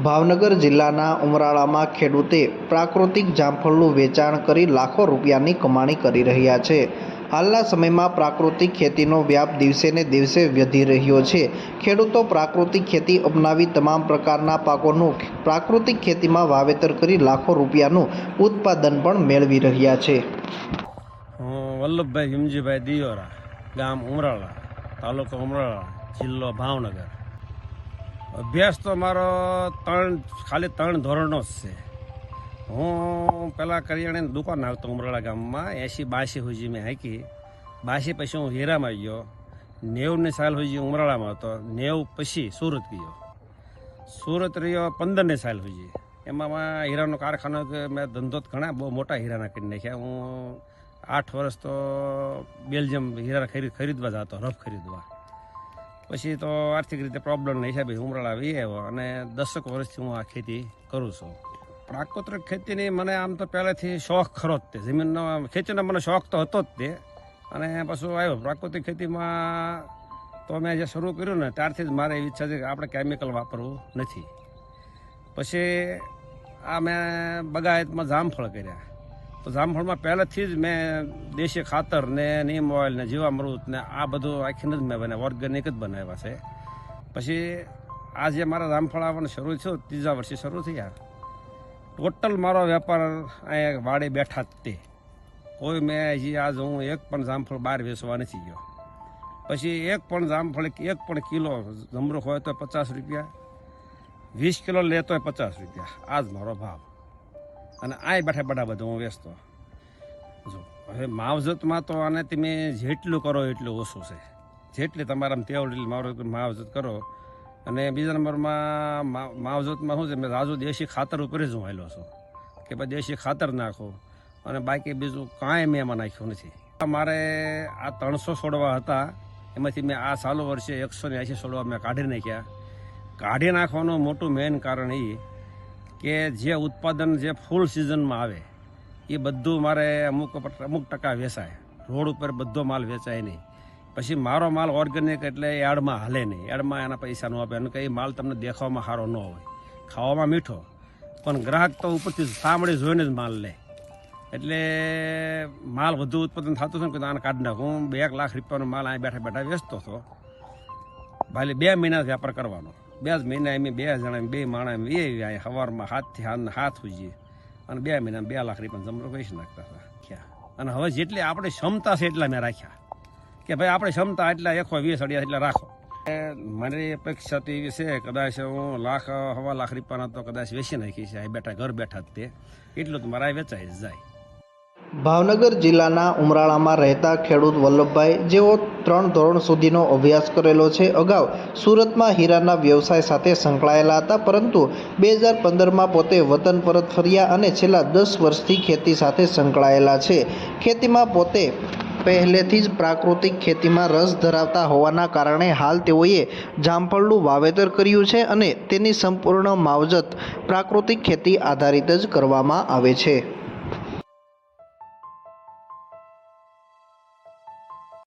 ભાવનગર જિલ્લાના ઉમરાળામાં ખેડૂતે પ્રાકૃતિક જામફળનું વેચાણ કરી લાખો રૂપિયાની કમાણી કરી રહ્યા છે। હાલના સમયમાં પ્રાકૃતિક ખેતીનો વ્યાપ દિવસે ને દિવસે વધી રહ્યો છે। ખેડૂતો પ્રાકૃતિક ખેતી અપનાવી તમામ પ્રકારના પાકોનું પ્રાકૃતિક ખેતીમાં વાવેતર કરી લાખો રૂપિયાનું ઉત્પાદન પણ મેળવી રહ્યા છે। હું વલ્લભભાઈ ભીમજીભાઈ દિયોરા, ગામ ઉમરાળા, તાલુકો ઉમરાળા, જિલ્લો ભાવનગર। અભ્યાસ તો મારો ખાલી ત્રણ ધોરણનો જ છે। હું પહેલાં કરિયાણાની દુકાન આવતો ઉમરાળા ગામમાં 80-82 સુધી મેં હાંકી। 82 પછી હું હીરામાં ગયો। 90ની સાલ સુધી ઉમરાળામાં હતો। 90 પછી સુરત ગયો। સુરત રહ્યો 15ની સાલ સુધી। એમાં હીરાનો કારખાનો મેં ધંધો ઘણા બહુ મોટા હીરાના કરી નાખ્યા। હું 8 વર્ષ તો બેલ્જિયમ હીરા ખરીદવા જતો, રફ ખરીદવા। પછી તો આર્થિક રીતે પ્રોબ્લેમના હિસાબે ઉમરાળા વી આવ્યો અને 10 વર્ષથી હું આ ખેતી કરું છું। પ્રાકૃતિક ખેતીની મને આમ તો પહેલેથી શોખ ખરો જ તે, જમીનનો ખેતીનો મને શોખ તો હતો જ તે। અને પાછું આવ્યો પ્રાકૃતિક ખેતીમાં તો મેં જે શરૂ કર્યું ને ત્યારથી જ મારે એવી ઈચ્છા છે કે આપણે કેમિકલ વાપરવું નથી। પછી આ મેં બગાયતમાં જામફળ કર્યા, તો જામફળમાં પહેલેથી જ મેં દેશી ખાતર ને નીમ ઓઇલ ને જીવામૃત ને આ બધું આખીને જ મેં બનાવ્યા, ઓર્ગેનિક જ બનાવ્યા છે। પછી આ જે મારા જામફળ આવવાનું શરૂ થયું, 3જા વર્ષે શરૂ થયા। ટોટલ મારો વેપાર અહીંયા વાડે બેઠા જ તે, કોઈ મેં હજી આજ હું એક પણ જામફળ બહાર વેચવા નથી ગયો। પછી એક પણ જામફળ એક પણ કિલો જમરૂખ હોય તો 50 રૂપિયા, 20 કિલો લેતો હોય 50 રૂપિયા, આ જ મારો ભાવ। અને આ બેઠા બેઠા બધું હું વેચતો। જો હવે માવજતમાં તો આને તમે જેટલું કરો એટલું ઓછું છે। જેટલી તમારા ટેવ એટલી માવજત કરો। અને બીજા નંબરમાં માવજતમાં શું છે, મેં રાજુ દેશી ખાતર ઉપર જ હું હાલ્યો છું કે ભાઈ દેશી ખાતર નાખો, અને બાકી બીજું કાંઈ મેં એમાં નાખ્યું નથી। મારે આ 300 છોડવા હતા, એમાંથી મેં આ ચાલુ વર્ષે 180 છોડવા મેં કાઢી નાખ્યા। કાઢી નાખવાનું મોટું મેઇન કારણ એ કે જે ઉત્પાદન જે ફૂલ સિઝનમાં આવે એ બધું મારે અમુક ટકા વેચાય, રોડ ઉપર બધો માલ વેચાય નહીં। પછી મારો માલ ઓર્ગેનિક એટલે યાર્ડમાં હાલે નહીં, યાર્ડમાં એના પૈસા ન આપે, અને કંઈ માલ તમને દેખાવામાં સારો ન હોય, ખાવામાં મીઠો, પણ ગ્રાહક તો ઉપરથી સાંભળી જોઈને જ માલ લે। એટલે માલ વધુ ઉત્પાદન થતું છે ને કે આને કાઢી નાખું। હું 1 લાખ રૂપિયાનો માલ અહીં બેઠા બેઠા વેચતો હતો। ભાઈ 2 મહિના વ્યાપાર કરવાનો, 2 જ મહિના એમ 2 જણા 2 માણસ એમ એ સવારમાં 7થી 7 સુધી, અને 2 મહિનામાં 2 લાખ રૂપિયા જમરો વેચી નાખતા હતા। અને હવે જેટલી આપણી ક્ષમતા છે એટલા મેં રાખ્યા કે ભાઈ આપણી ક્ષમતા એટલા 120 એટલા રાખો। મારી અપેક્ષા તો એવી છે, કદાચ હું 1 લાખ 1.25 લાખ રૂપિયાના તો કદાચ વેચી નાખી છે બેઠા, ઘર બેઠા જ તે એટલું તો મારા વેચાઈ જ જાય। ભાવનગર જિલ્લાના ઉમરાળામાં રહેતા ખેડૂત વલ્લભભાઈ, જેઓ 3 ધોરણ સુધીનો અભ્યાસ કરેલો છે, અગાઉ સુરતમાં હીરાના વ્યવસાય સાથે સંકળાયેલા હતા, પરંતુ 2015માં પોતે વતન પરત ફર્યા અને છેલ્લા 10 વર્ષથી ખેતી સાથે સંકળાયેલા છે। ખેતીમાં પોતે પહેલેથી જ પ્રાકૃતિક ખેતીમાં રસ ધરાવતા હોવાના કારણે હાલ તેઓએ જામફળનું વાવેતર કર્યું છે અને તેની સંપૂર્ણ માવજત પ્રાકૃતિક ખેતી આધારિત જ કરવામાં આવે છે।